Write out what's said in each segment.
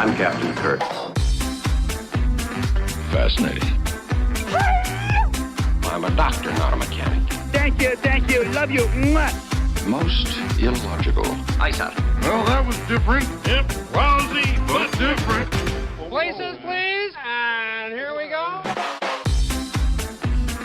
I'm Captain Kirk. Fascinating. I'm a doctor, not a mechanic. Thank you, love you. Mwah. Most illogical. Aye, sir. Well, that was different. Yep, lousy, but different. Places, please, and here we go.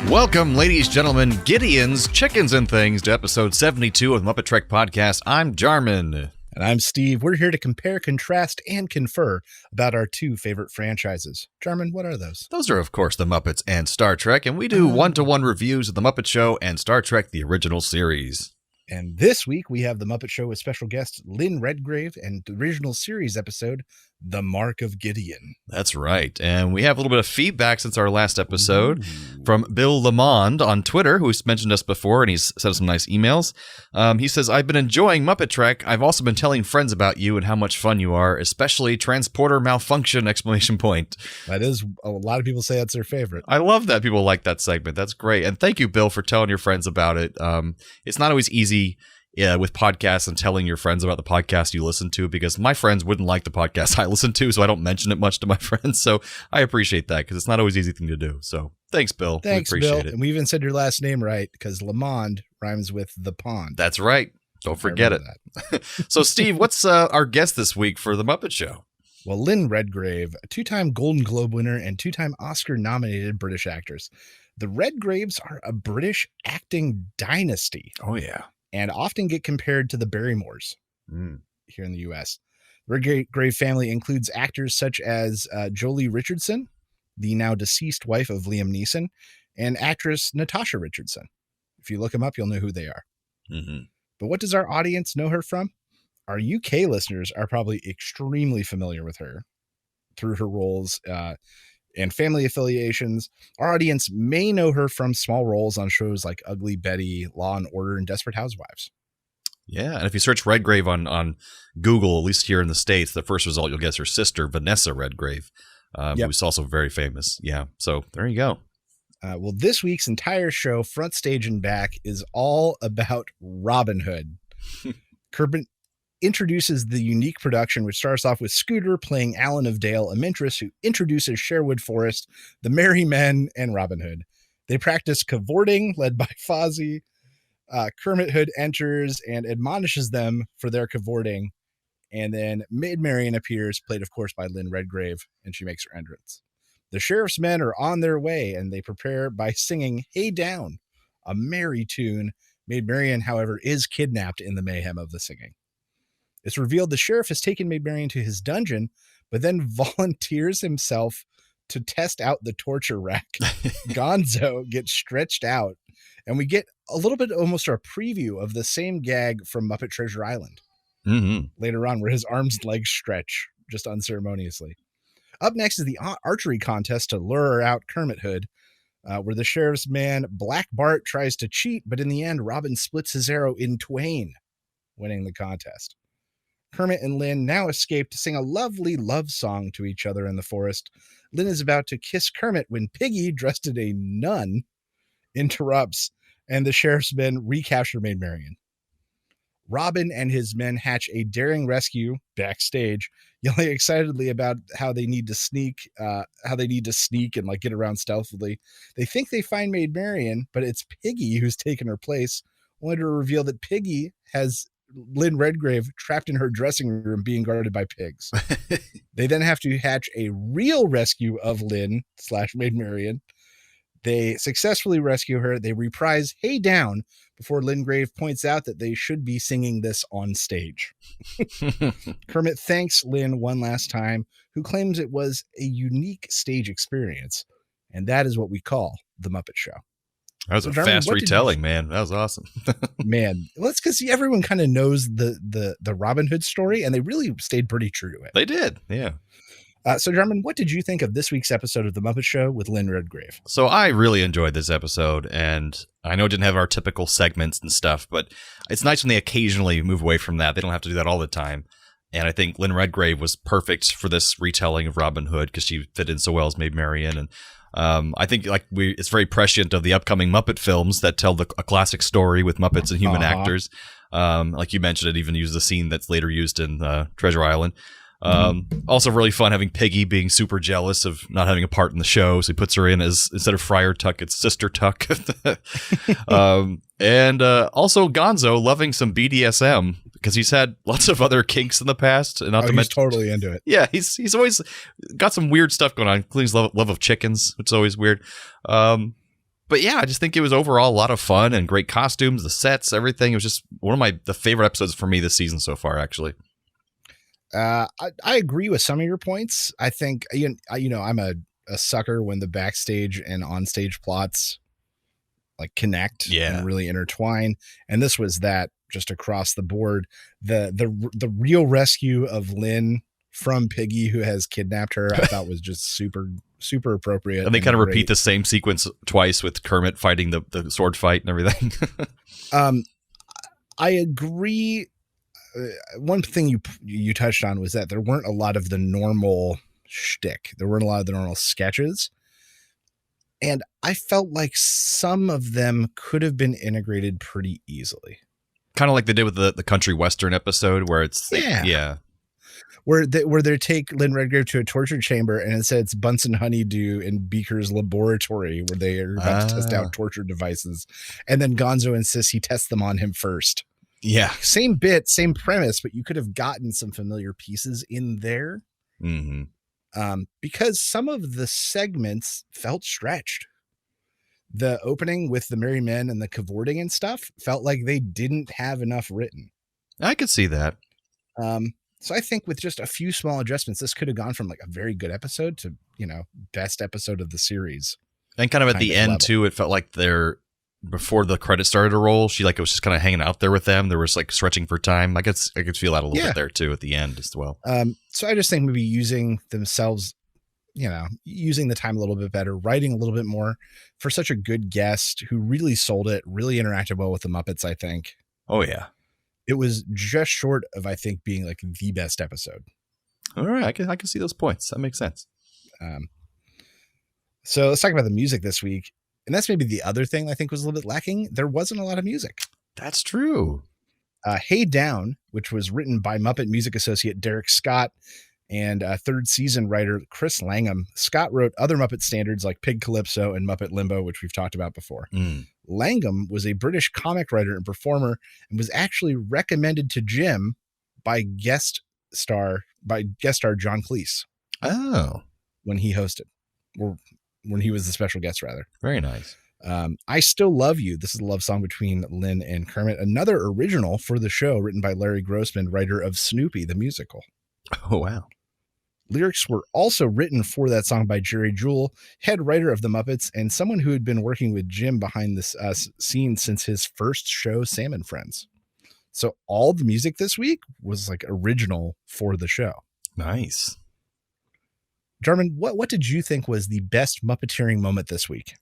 Welcome, ladies, gentlemen, Gideons, chickens, and things to episode 72 of the MuppeTrek podcast. I'm Jarman. And I'm Steve. We're here to compare, contrast, and confer about our two favorite franchises. Jarman, what are those? Those are, of course, the Muppets and Star Trek, and we do one-to-one reviews of the Muppet Show and Star Trek, the original series. And this week, we have the Muppet Show with special guest Lynn Redgrave and the original series episode, The Mark of Gideon. That's right. And we have a little bit of feedback since our last episode from Bill Lamond on Twitter, who's mentioned us before, and he's sent us some nice emails. He says, I've been enjoying Muppet Trek. I've also been telling friends about you and how much fun you are, especially transporter malfunction, ! That is, a lot of people say that's their favorite. I love that people like that segment. That's great. And thank you, Bill, for telling your friends about it. It's not always easy with podcasts and telling your friends about the podcast you listen to, because my friends wouldn't like the podcast I listen to, so I don't mention it much to my friends. So I appreciate that, because it's not always an easy thing to do. So thanks, Bill. Thanks, we appreciate Bill. it. And we even said your last name right, because Lamond rhymes with the pond. That's right. Don't forget it. So, Steve, what's our guest this week for the Muppet Show? Well, Lynn Redgrave, a two-time Golden Globe winner and two-time Oscar-nominated British actress. The Redgraves are a British acting dynasty. Oh, yeah. And often get compared to the Barrymores here in the U.S. The Redgrave family includes actors such as Jolie Richardson, the now deceased wife of Liam Neeson, and actress Natasha Richardson. If you look them up, you'll know who they are. Mm-hmm. But what does our audience know her from? Our UK listeners are probably extremely familiar with her through her roles and family affiliations. Our audience may know her from small roles on shows like Ugly Betty, Law and Order, and Desperate Housewives. Yeah, and if you search Redgrave on Google, at least here in the States, the first result you'll get is her sister, Vanessa Redgrave, who's also very famous. Yeah, so there you go. Well, this week's entire show, front stage and back, is all about Robin Hood. Kermit introduces the unique production, which starts off with Scooter playing Alan of Dale, a mentress who introduces Sherwood Forest, the Merry Men, and Robin Hood. They practice cavorting, led by Fozzie. Kermit Hood enters and admonishes them for their cavorting. And then Maid Marian appears, played, of course, by Lynn Redgrave, and she makes her entrance. The sheriff's men are on their way, and they prepare by singing Hey Down, a merry tune. Maid Marian, however, is kidnapped in the mayhem of the singing. It's revealed the sheriff has taken Maid Marian to his dungeon, but then volunteers himself to test out the torture rack. Gonzo gets stretched out, and we get a little bit, almost a preview of the same gag from Muppet Treasure Island later on, where his arms and legs stretch just unceremoniously. Up next is the archery contest to lure out Kermit Hood, where the sheriff's man, Black Bart, tries to cheat, but in the end, Robin splits his arrow in twain, winning the contest. Kermit and Lynn now escape to sing a lovely love song to each other in the forest. Lynn is about to kiss Kermit when Piggy, dressed as a nun, interrupts, and the sheriff's men recapture Maid Marian. Robin and his men hatch a daring rescue backstage, yelling excitedly about how they need to sneak and like get around stealthily. They think they find Maid Marian, but it's Piggy who's taken her place, only to reveal that Piggy has Lynn Redgrave trapped in her dressing room being guarded by pigs. They then have to hatch a real rescue of Lynn / Maid Marian. They successfully rescue her. They reprise Hey Down before Lynn Redgrave points out that they should be singing this on stage. Kermit thanks Lynn one last time, who claims it was a unique stage experience. And that is what we call the Muppet Show. That was a fast retelling, man. That was awesome. Man, well, it's because everyone kind of knows the Robin Hood story, and they really stayed pretty true to it. They did, yeah. So, Jarman, what did you think of this week's episode of The Muppet Show with Lynn Redgrave? So I really enjoyed this episode, and I know it didn't have our typical segments and stuff, but it's nice when they occasionally move away from that. They don't have to do that all the time. And I think Lynn Redgrave was perfect for this retelling of Robin Hood because she fit in so well as Maid Marian. And I think it's very prescient of the upcoming Muppet films that tell a classic story with Muppets and human actors. Like you mentioned, it even used the scene that's later used in Treasure Island. Also really fun having Piggy being super jealous of not having a part in the show, so he puts her in as, instead of Friar Tuck, it's Sister Tuck. And also Gonzo loving some BDSM because he's had lots of other kinks in the past, and not to he's mention, totally into it. yeah, he's always got some weird stuff going on, including his love of chickens, which is always weird. But yeah, I just think it was overall a lot of fun and great costumes, the sets, everything. It was just one of the favorite episodes for me this season so far, actually. I agree with some of your points. I think, I'm a sucker when the backstage and onstage plots like connect and really intertwine. And this was that just across the board. The real rescue of Lynn from Piggy, who has kidnapped her, I thought was just super, super appropriate. And they kind of repeat the same sequence twice with Kermit fighting the sword fight and everything. I agree. One thing you touched on was that there weren't a lot of the normal shtick. There weren't a lot of the normal sketches. And I felt like some of them could have been integrated pretty easily. Kind of like they did with the country western episode where it's where they take Lynn Redgrave to a torture chamber, and instead it's Bunsen Honeydew in Beaker's laboratory where they are about to test out torture devices. And then Gonzo insists he tests them on him first. Yeah. Same bit, same premise, but you could have gotten some familiar pieces in there. Mm-hmm. Because some of the segments felt stretched. The opening with the merry men and the cavorting and stuff felt like they didn't have enough written. I could see that. So I think with just a few small adjustments, this could have gone from like a very good episode to, best episode of the series. And kind of at the end level. Too, it felt like before the credits started to roll, it was just kind of hanging out there with them. There was like stretching for time. I could feel that a little bit there too at the end as well. So I just think maybe using themselves, using the time a little bit better, writing a little bit more for such a good guest who really sold it, really interacted well with the Muppets, I think. Oh yeah. It was just short of, I think, being like the best episode. All right. I can see those points. That makes sense. So let's talk about the music this week. And that's maybe the other thing I think was a little bit lacking. There wasn't a lot of music. That's true. Hey Down, which was written by Muppet music associate Derek Scott and third season writer Chris Langham. Scott wrote other Muppet standards like Pig Calypso and Muppet Limbo, which we've talked about before. Langham was a British comic writer and performer and was actually recommended to Jim by guest star John Cleese. Oh. When he hosted, or when he was the special guest, rather. Very nice. I Still Love You. This is a love song between Lynn and Kermit. Another original for the show written by Larry Grossman, writer of Snoopy, the musical. Oh, wow. Lyrics were also written for that song by Jerry Jewell, head writer of the Muppets, and someone who had been working with Jim behind this scene since his first show, Sam and Friends. So all the music this week was like original for the show. Nice. Jarman, what did you think was the best Muppeteering moment this week?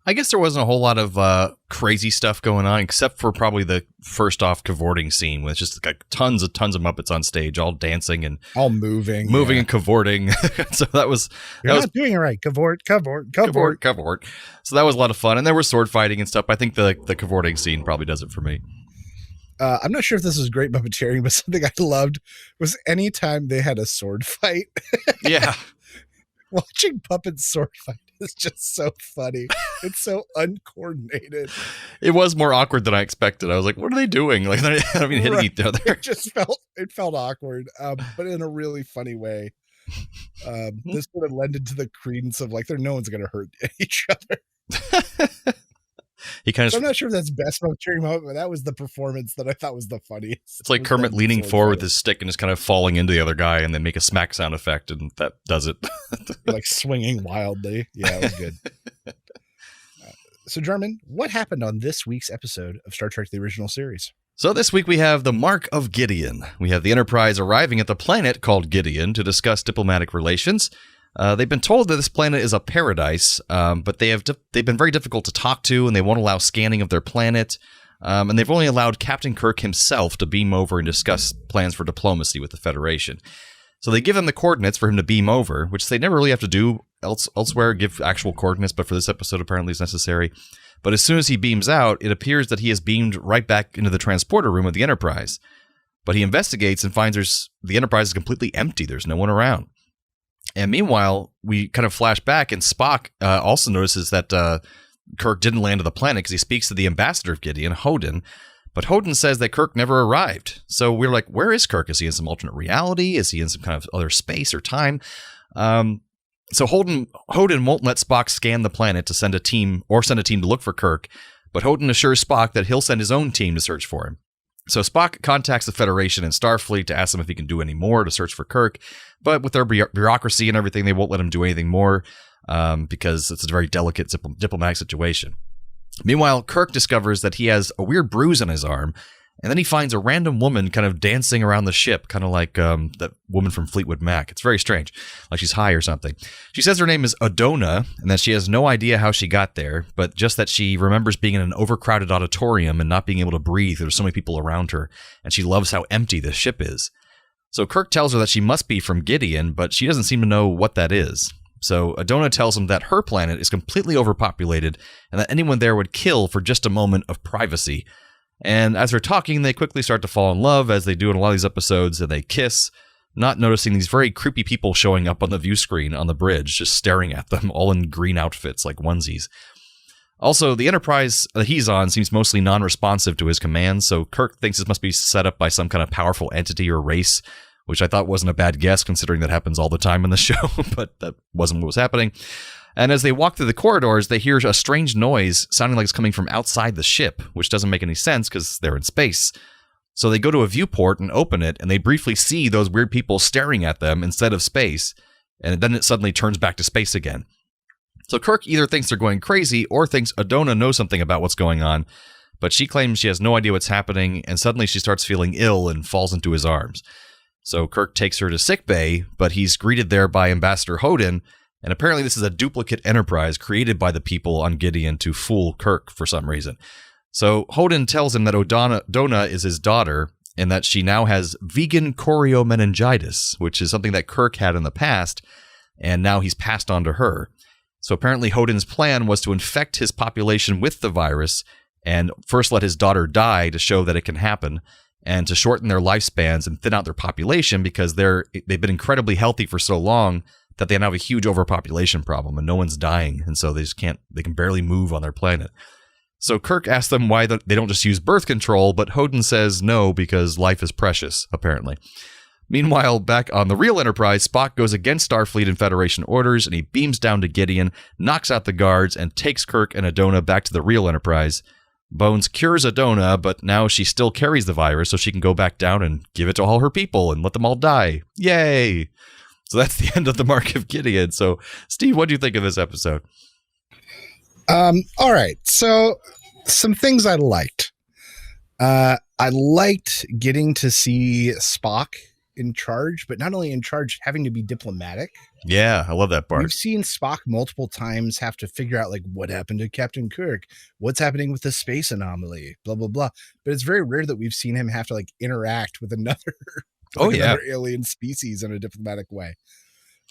I guess there wasn't a whole lot of crazy stuff going on, except for probably the first off cavorting scene with just like tons of Muppets on stage, all dancing and all moving and cavorting. So that was not doing it right. Cavort. So that was a lot of fun, and there was sword fighting and stuff. I think the cavorting scene probably does it for me. I'm not sure if this is great Muppeteering, but something I loved was anytime they had a sword fight. Yeah. Watching Puppets sword fight is just so funny. It's so uncoordinated. It was more awkward than I expected. I was like, what are they doing? Like, they're not even hitting each other. It felt awkward, but in a really funny way. This would have lended to the credence of like, no one's going to hurt each other. I'm not sure if that's best Muppeteering moment, but that was the performance that I thought was the funniest. It's like Kermit leaning forward with his stick and just kind of falling into the other guy and then make a smack sound effect, and that does it. Like swinging wildly. Yeah, it was good. So, Jarman, what happened on this week's episode of Star Trek: The Original Series? So this week we have the Mark of Gideon. We have the Enterprise arriving at the planet called Gideon to discuss diplomatic relations. They've been told that this planet is a paradise, but they've been very difficult to talk to, and they won't allow scanning of their planet. And they've only allowed Captain Kirk himself to beam over and discuss plans for diplomacy with the Federation. So they give him the coordinates for him to beam over, which they never really have to do elsewhere, give actual coordinates, but for this episode apparently is necessary. But as soon as he beams out, it appears that he is beamed right back into the transporter room of the Enterprise. But he investigates and finds the Enterprise is completely empty. There's no one around. And meanwhile, we kind of flash back, and Spock also notices that Kirk didn't land on the planet because he speaks to the ambassador of Gideon, Hoden. But Hoden says that Kirk never arrived. So we're like, where is Kirk? Is he in some alternate reality? Is he in some kind of other space or time? So Hoden won't let Spock scan the planet to send a team to look for Kirk. But Hoden assures Spock that he'll send his own team to search for him. So Spock contacts the Federation and Starfleet to ask them if he can do any more to search for Kirk. But with their bureaucracy and everything, they won't let him do anything more because it's a very delicate diplomatic situation. Meanwhile, Kirk discovers that he has a weird bruise on his arm, and then he finds a random woman kind of dancing around the ship, kind of like that woman from Fleetwood Mac. It's very strange, like she's high or something. She says her name is Adona, and that she has no idea how she got there, but just that she remembers being in an overcrowded auditorium and not being able to breathe. There's so many people around her, and she loves how empty this ship is. So Kirk tells her that she must be from Gideon, but she doesn't seem to know what that is. So Adona tells him that her planet is completely overpopulated and that anyone there would kill for just a moment of privacy. And as they're talking, they quickly start to fall in love, as they do in a lot of these episodes, and they kiss, not noticing these very creepy people showing up on the view screen on the bridge, just staring at them, all in green outfits like onesies. Also, the Enterprise that he's on seems mostly non-responsive to his commands, so Kirk thinks this must be set up by some kind of powerful entity or race, which I thought wasn't a bad guess considering that happens all the time in the show, but that wasn't what was happening. And as they walk through the corridors, they hear a strange noise sounding like it's coming from outside the ship, which doesn't make any sense because they're in space. So they go to a viewport and open it, and they briefly see those weird people staring at them instead of space, and then it suddenly turns back to space again. So Kirk either thinks they're going crazy or thinks Adona knows something about what's going on, but she claims she has no idea what's happening, and suddenly she starts feeling ill and falls into his arms. So Kirk takes her to sickbay, but he's greeted there by Ambassador Hoden, and apparently this is a duplicate Enterprise created by the people on Gideon to fool Kirk for some reason. So Hoden tells him that Adona is his daughter, and that she now has vegan choriomeningitis, which is something that Kirk had in the past, and now he's passed on to her. So apparently Hoden's plan was to infect his population with the virus, and first let his daughter die to show that it can happen, and to shorten their lifespans and thin out their population because they've been incredibly healthy for so long that they now have a huge overpopulation problem and no one's dying, and so they can barely move on their planet. So Kirk asks them why they don't just use birth control, but Hoden says no because life is precious, apparently. Meanwhile, back on the real Enterprise, Spock goes against Starfleet and Federation orders, and he beams down to Gideon, knocks out the guards, and takes Kirk and Adona back to the real Enterprise. Bones cures Adona, but now she still carries the virus, so she can go back down and give it to all her people and let them all die. Yay! So that's the end of the Mark of Gideon. So, Steve, what do you think of this episode? All right. So, some things I liked. I liked getting to see Spock in charge, but not only in charge, having to be diplomatic. Yeah, I love that part. We've seen Spock multiple times have to figure out, like, what happened to Captain Kirk? What's happening with the space anomaly? Blah, blah, blah. But it's very rare that we've seen him have to, like, interact with another alien species in a diplomatic way.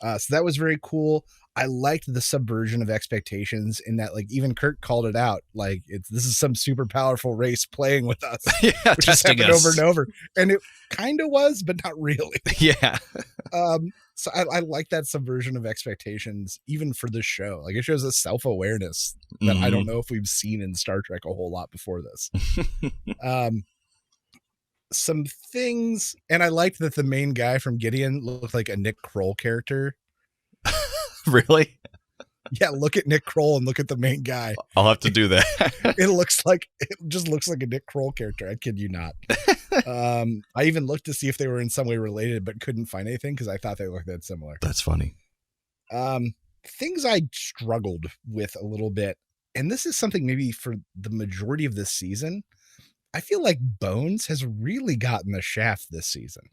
So that was very cool. I liked the subversion of expectations in that, like, even Kirk called it out. Like, this is some super powerful race playing with us. Yeah, which has happened over and over. And it kind of was, but not really. Yeah. So I like that subversion of expectations, even for this show. Like, it shows a self-awareness that I don't know if we've seen in Star Trek a whole lot before this. Some things, and I liked that the main guy from Gideon looked like a Nick Kroll character. Really? Yeah, look at Nick Kroll and look at the main guy. I'll have to do that. It just looks like a Nick Kroll character. I kid you not. I even looked to see if they were in some way related, but couldn't find anything because I thought they looked that similar. That's funny. Things I struggled with a little bit, and this is something maybe for the majority of this season, I feel like Bones has really gotten the shaft this season.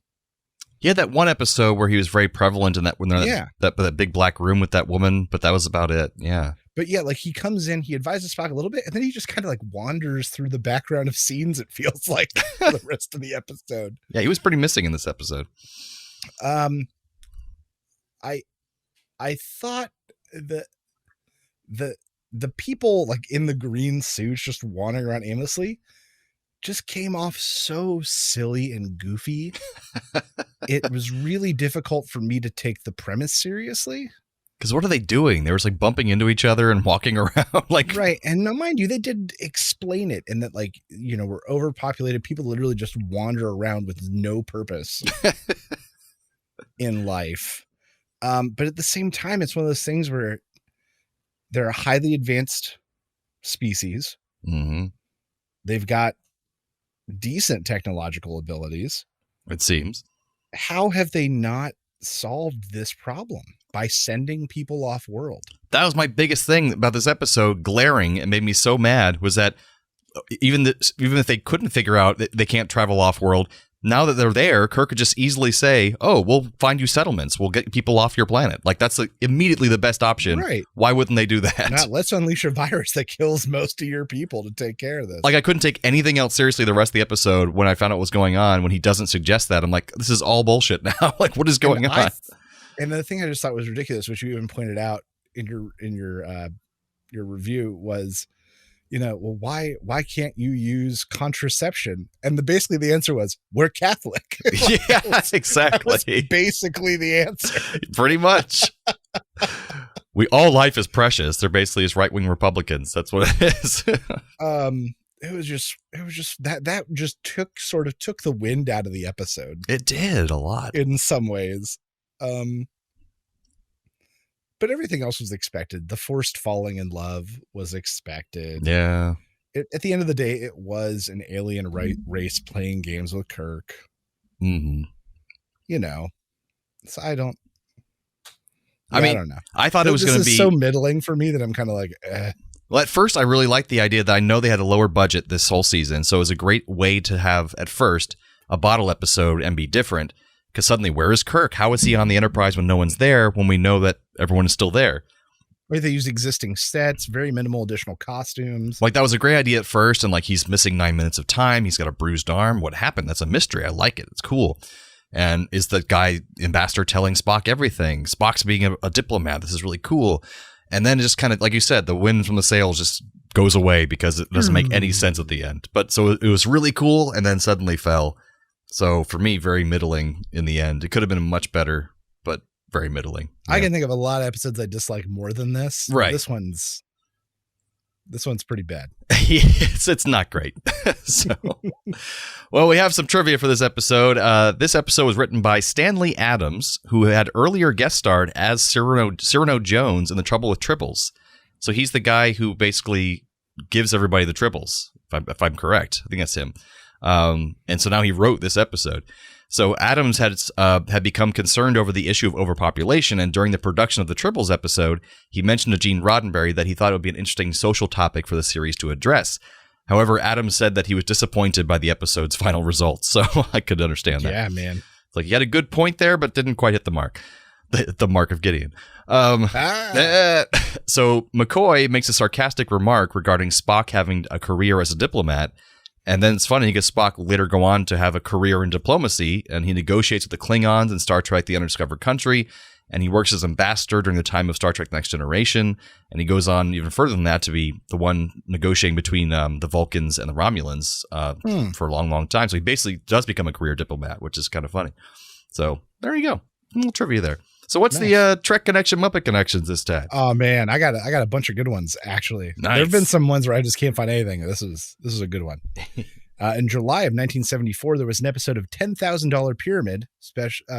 He had that one episode where he was very prevalent in that that big black room with that woman, but that was about it. Yeah. But yeah, like, he comes in, he advises Spock a little bit, and then he just kind of like wanders through the background of scenes, it feels like, the rest of the episode. Yeah, he was pretty missing in this episode. I thought the people, like, in the green suits just wandering around aimlessly, just came off so silly and goofy. It was really difficult for me to take the premise seriously. Because what are they doing? They were just like bumping into each other and walking around. Like, right. And no, mind you, they did explain it, and that, like, you know, we're overpopulated. People literally just wander around with no purpose in life. But at the same time, it's one of those things where they're a highly advanced species. Mm-hmm. They've got decent technological abilities. It seems. How have they not solved this problem? By sending people off world. That was my biggest thing about this episode. Glaring, it made me so mad, was that even if they couldn't figure out that they can't travel off world, now that they're there, Kirk could just easily say, "Oh, we'll find you settlements. We'll get people off your planet." Like, that's immediately the best option. Right? Why wouldn't they do that? Not, let's unleash a virus that kills most of your people to take care of this. Like, I couldn't take anything else seriously the rest of the episode when I found out what was going on. When he doesn't suggest that, I'm like, this is all bullshit now. Like, what is going on? And the thing I just thought was ridiculous, which you even pointed out in your review, was, you know, well, why can't you use contraception? And basically the answer was, we're Catholic. Yeah, exactly. That was basically the answer. Pretty much. All life is precious. They're basically just right-wing Republicans. That's what it is. It was just that just took the wind out of the episode. It did a lot in some ways. But everything else was expected. The forced falling in love was expected. Yeah. At the end of the day, it was an alien race playing games with Kirk. Mm-hmm. You know, so I don't know. I thought it was going to be so middling for me that I'm kind of like, eh. Well, at first, I really liked the idea that I know they had a lower budget this whole season. So it was a great way to have, at first, a bottle episode and be different. Because suddenly, where is Kirk? How is he on the Enterprise when no one's there, when we know that everyone is still there? Right, they use existing sets, very minimal additional costumes. Like, that was a great idea at first, and like, he's missing 9 minutes of time. He's got a bruised arm. What happened? That's a mystery. I like it. It's cool. And is the guy, Ambassador, telling Spock everything? Spock's being a diplomat. This is really cool. And then just kind of, like you said, the wind from the sails just goes away because it doesn't make any sense at the end. But so it was really cool, and then suddenly fell. So for me, very middling in the end. It could have been much better, but very middling. Yeah. I can think of a lot of episodes I dislike more than this. Right. This one's pretty bad. It's not great. So, well, we have some trivia for this episode. This episode was written by Stanley Adams, who had earlier guest starred as Cyrano Jones in The Trouble with Tribbles. So he's the guy who basically gives everybody the tribbles, if I'm correct. I think that's him. And so now he wrote this episode. So Adams had become concerned over the issue of overpopulation, and during the production of the Tribbles episode, he mentioned to Gene Roddenberry that he thought it would be an interesting social topic for the series to address. However, Adams said that he was disappointed by the episode's final results, so I could understand that. Yeah, man. It's like, he had a good point there, but didn't quite hit the mark. The Mark of Gideon. So McCoy makes a sarcastic remark regarding Spock having a career as a diplomat. And then it's funny because Spock later go on to have a career in diplomacy, and he negotiates with the Klingons in Star Trek: The Undiscovered Country, and he works as ambassador during the time of Star Trek: Next Generation, and he goes on even further than that to be the one negotiating between the Vulcans and the Romulans for a long, long time. So he basically does become a career diplomat, which is kind of funny. So there you go. A little trivia there. So what's the Trek connection, Muppet connections this time? Oh man, I got a bunch of good ones actually. Nice. There have been some ones where I just can't find anything. This is a good one. In July of 1974, there was an episode of $10,000 Pyramid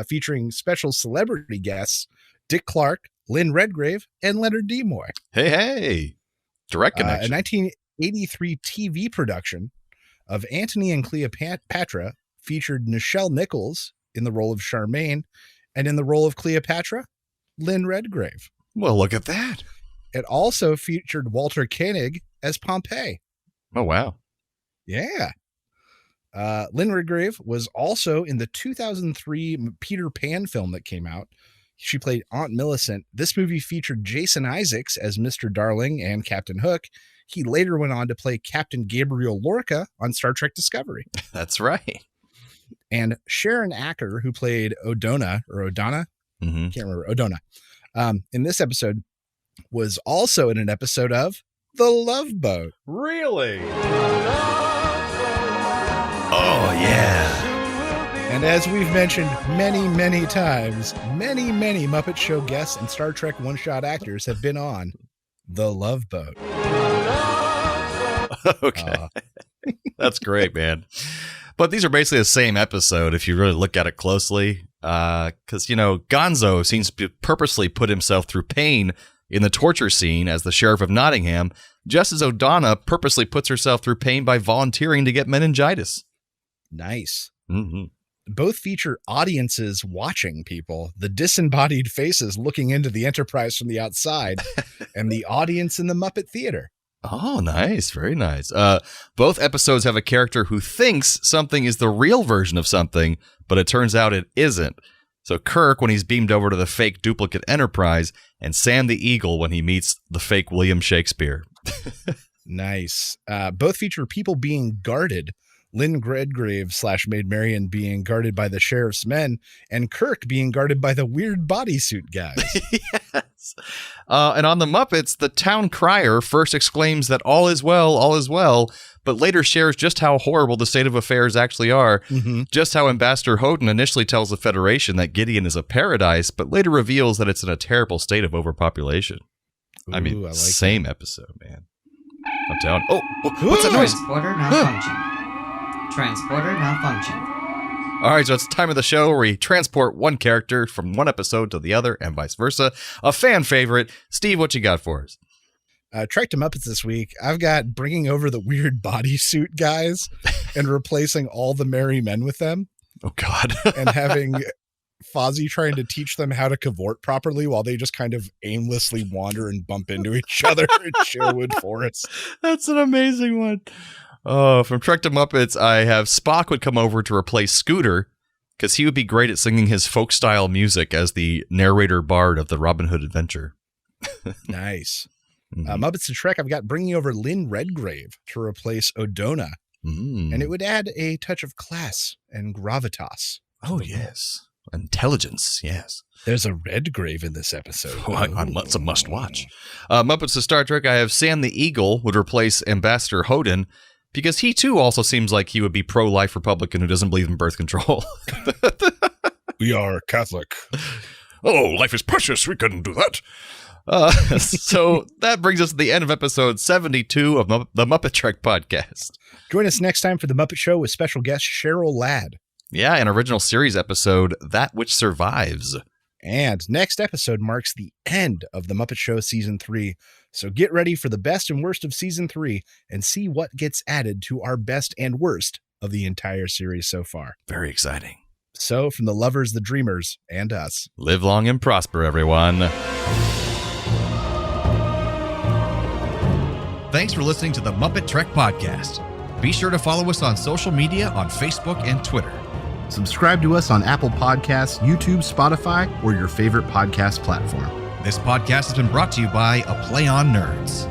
featuring special celebrity guests Dick Clark, Lynn Redgrave, and Leonard Nimoy. Hey, direct connection. A 1983 TV production of Antony and Cleopatra featured Nichelle Nichols in the role of Charmaine. And in the role of Cleopatra, Lynn Redgrave. Well, look at that. It also featured Walter Koenig as Pompey. Oh, wow. Yeah. Lynn Redgrave was also in the 2003 Peter Pan film that came out. She played Aunt Millicent. This movie featured Jason Isaacs as Mr. Darling and Captain Hook. He later went on to play Captain Gabriel Lorca on Star Trek Discovery. That's right. And Sharon Acker, who played O'Donna, can't remember, O'Donna, in this episode, was also in an episode of The Love Boat. Really? And as we've mentioned many, many times, many, many Muppet Show guests and Star Trek one-shot actors have been on The Love Boat. Okay. That's great, man. But these are basically the same episode if you really look at it closely. Because, Gonzo seems to purposely put himself through pain in the torture scene as the Sheriff of Nottingham, just as O'Donna purposely puts herself through pain by volunteering to get meningitis. Nice. Mm-hmm. Both feature audiences watching people, the disembodied faces looking into the Enterprise from the outside, and the audience in the Muppet Theater. Oh, nice. Very nice. Both episodes have a character who thinks something is the real version of something, but it turns out it isn't. So Kirk when he's beamed over to the fake duplicate Enterprise, and Sam the Eagle when he meets the fake William Shakespeare. Nice. Both feature people being guarded. Lynn Redgrave / Maid Marian being guarded by the sheriff's men, and Kirk being guarded by the weird bodysuit guys. Yes. And on the Muppets, the town crier first exclaims that all is well, but later shares just how horrible the state of affairs actually are. Mm-hmm. Just how Ambassador Houghton initially tells the Federation that Gideon is a paradise, but later reveals that it's in a terrible state of overpopulation. I like same that episode, man. I'm telling. Oh, what's that noise? Transporter malfunction. Transporter malfunction. All right, so it's time of the show where we transport one character from one episode to the other and vice versa. A fan favorite. Steve, what you got for us? Trek to Muppets this week. I've got bringing over the weird bodysuit guys and replacing all the merry men with them. Oh, God. And having Fozzie trying to teach them how to cavort properly while they just kind of aimlessly wander and bump into each other in Sherwood Forest. That's an amazing one. Oh, from Trek to Muppets, I have Spock would come over to replace Scooter because he would be great at singing his folk-style music as the narrator bard of the Robin Hood adventure. Nice. Mm-hmm. Muppets to Trek, I've got bringing over Lynn Redgrave to replace O'Donna. Mm. And it would add a touch of class and gravitas. Oh, yes. Intelligence, yes. There's a Redgrave in this episode. It's a must-watch. Muppets to Star Trek, I have Sam the Eagle would replace Ambassador Houghton because he, too, also seems like he would be pro-life Republican who doesn't believe in birth control. We are Catholic. Oh, life is precious. We couldn't do that. So that brings us to the end of episode 72 of the MuppeTrek podcast. Join us next time for The Muppet Show with special guest Cheryl Ladd. Yeah, an original series episode, That Which Survives. And next episode marks the end of The Muppet Show Season 3. So get ready for the best and worst of Season 3 and see what gets added to our best and worst of the entire series so far. Very exciting. So from the lovers, the dreamers, and us. Live long and prosper, everyone. Thanks for listening to the MuppeTrek podcast. Be sure to follow us on social media on Facebook and Twitter. Subscribe to us on Apple Podcasts, YouTube, Spotify, or your favorite podcast platform. This podcast has been brought to you by A Play on Nerds.